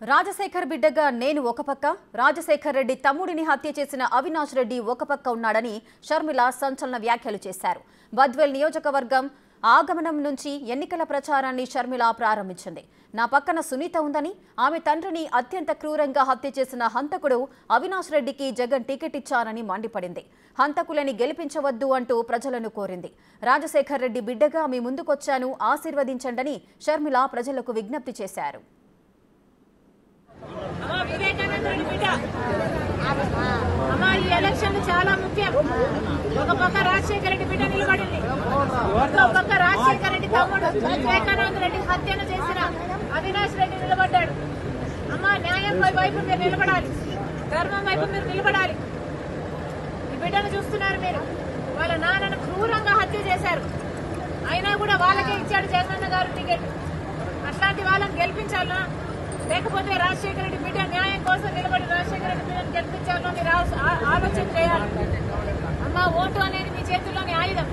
రాజశేఖర్ బిడ్డగా నేను ఒక పక్క, రాజశేఖర్ రెడ్డి తమ్ముడిని హత్య చేసిన అవినాష్ రెడ్డి ఒక పక్క ఉన్నాడని షర్మిల సంచలన వ్యాఖ్యలు చేశారు. బద్వేల్ నియోజకవర్గం ఆగమనం నుంచి ఎన్నికల ప్రచారాన్ని షర్మిల ప్రారంభించింది. నా పక్కన సునీత ఉందని, ఆమె తండ్రిని అత్యంత క్రూరంగా హత్య చేసిన హంతకుడు అవినాష్ రెడ్డికి జగన్ టికెట్ ఇచ్చారని మండిపడింది. హంతకులని గెలిపించవద్దు అంటూ ప్రజలను కోరింది. రాజశేఖర్ రెడ్డి బిడ్డగా మీ ముందుకొచ్చాను, ఆశీర్వదించండని షర్మిల ప్రజలకు విజ్ఞప్తి చేశారు. ఈ ఎలక్షన్ చాలా ముఖ్యం. ఒక పక్క రాజశేఖర రెడ్డి బిడ్డ నిలబడింది, ఒక పక్క రాజశేఖర రెడ్డి తమ్ముడు వివేకానంద రెడ్డి హత్యను చేసిన అవినాష్ రెడ్డి నిలబడ్డాడు. న్యాయం వైపు మీరు నిలబడాలి, ధర్మం వైపు మీరు నిలబడాలి. ఈ బిడ్డను చూస్తున్నారు మీరు. వాళ్ళ నాన్నను క్రూరంగా హత్య చేశారు, అయినా కూడా వాళ్ళకే ఇచ్చాడు జగనన్న గారు టికెట్. అట్లాంటి వాళ్ళని గెలిపించాలా, లేకపోతే రాజశేఖర రెడ్డి బిడ్డ న్యాయం కోసం నిలబడి రాజశేఖర రెడ్డి బిడ్డను గెలిపించాలో మీరు ఆలోచన చేయాలి. ఓటు అనేది మీ చేతుల్లోని ఆయుధం.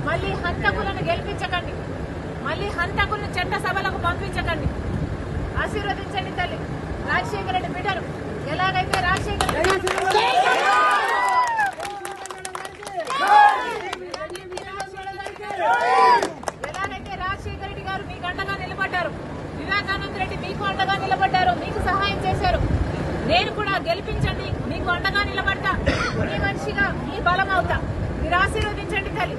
మళ్ళీ హంతకులను గెలిపించకండి, మళ్ళీ హంతకులను చట్టసభలకు పంపించకండి. ఆశీర్వదించండి తల్లి రాజశేఖర రెడ్డి బిడ్డను. ఎలాగైతే రాజశేఖర రెడ్డి గారు మీకు అండగా నిలబడ్డారు, వివేకానంద రెడ్డి మీకు అండగా నిలబడ్డారు, మీకు సహాయం చేశారు. నేను కూడా గెలిపించండి, మీకు అండగా నిలబడతా, మీ మనిషిగా మీ బలం అవుతా. మీరు ఆశీర్వదించండి తల్లి.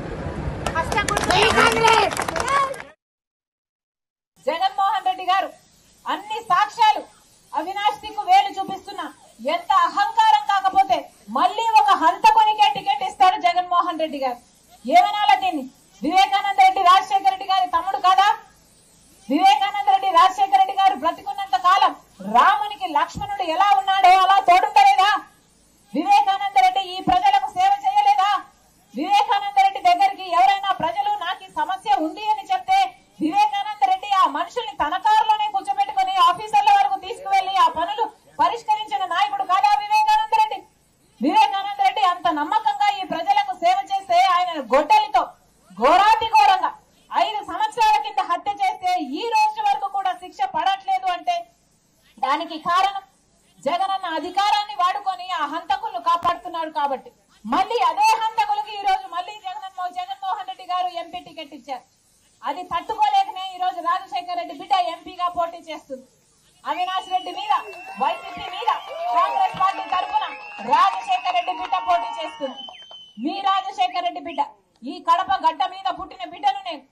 జగన్మోహన్ రెడ్డి గారు అన్ని సాక్ష్యాలు అవినాష్ కు వేలు చూపిస్తున్నా. ఎంత అహంకారం కాకపోతే మళ్ళీ ఒక హంతకునికే టికెట్ ఇస్తాడు జగన్మోహన్ రెడ్డి గారు. ఏమనాలా దీన్ని? వివేకానంద రెడ్డి రాజశేఖర రెడ్డి గారి తమ్ముడు కాదా? వివేకానంద రెడ్డి రాజశేఖర రెడ్డి గారు బ్రతికున్నంత కాలం రామునికి లక్ష్మణుడు ఎలా ఉన్నాడో అలా తోడుంటలేదా? వివేకానంద రెడ్డి ఈ ప్రజలకు సేవ చేయలేదా? వివేకానంద రెడ్డి దగ్గరికి ఎవరైనా ప్రజలు నాకు సమస్య ఉంది అని చెప్తే వివేకానంద రెడ్డి ఆ మనుషుల్ని తన కారులోనే కూర్చోబెట్టుకుని ఆఫీసర్ల వరకు తీసుకువెళ్లి ఆ పనులు పరిష్కరించిన నాయకుడు కాదా వివేకానంద రెడ్డి? వివేకానంద రెడ్డి అంత నమ్మకంగా ఈ ప్రజలకు సేవ చేస్తే ఆయన గొడ్డలితో ఘోరాతి ఘోరంగా 5 సంవత్సరాల కింద హత్య చేస్తే ఈ రోజు వరకు కూడా శిక్ష పడట్లేదు అంటే దానికి కారణం జగనన్న అధికారాన్ని వాడుకొని ఆ హంతకులను కాపాడుతున్నాడు కాబట్టి. మళ్ళీ అదే హంతకులకి ఈ రోజు మళ్ళీ జగన్మోహన్ రెడ్డి గారు ఎంపీ టికెట్ ఇచ్చారు. అది తట్టుకోలేకనే ఈ రోజు రాజశేఖర రెడ్డి బిడ్డ ఎంపీగా పోటీ చేస్తుంది. అవినాష్ రెడ్డి మీద, వైసీపీ మీద కాంగ్రెస్ పార్టీ తరఫున రాజశేఖర రెడ్డి బిడ్డ పోటీ చేస్తుంది. మీ రాజశేఖర రెడ్డి బిడ్డ, ఈ కడప గడ్డ మీద పుట్టిన బిడ్డను నేను.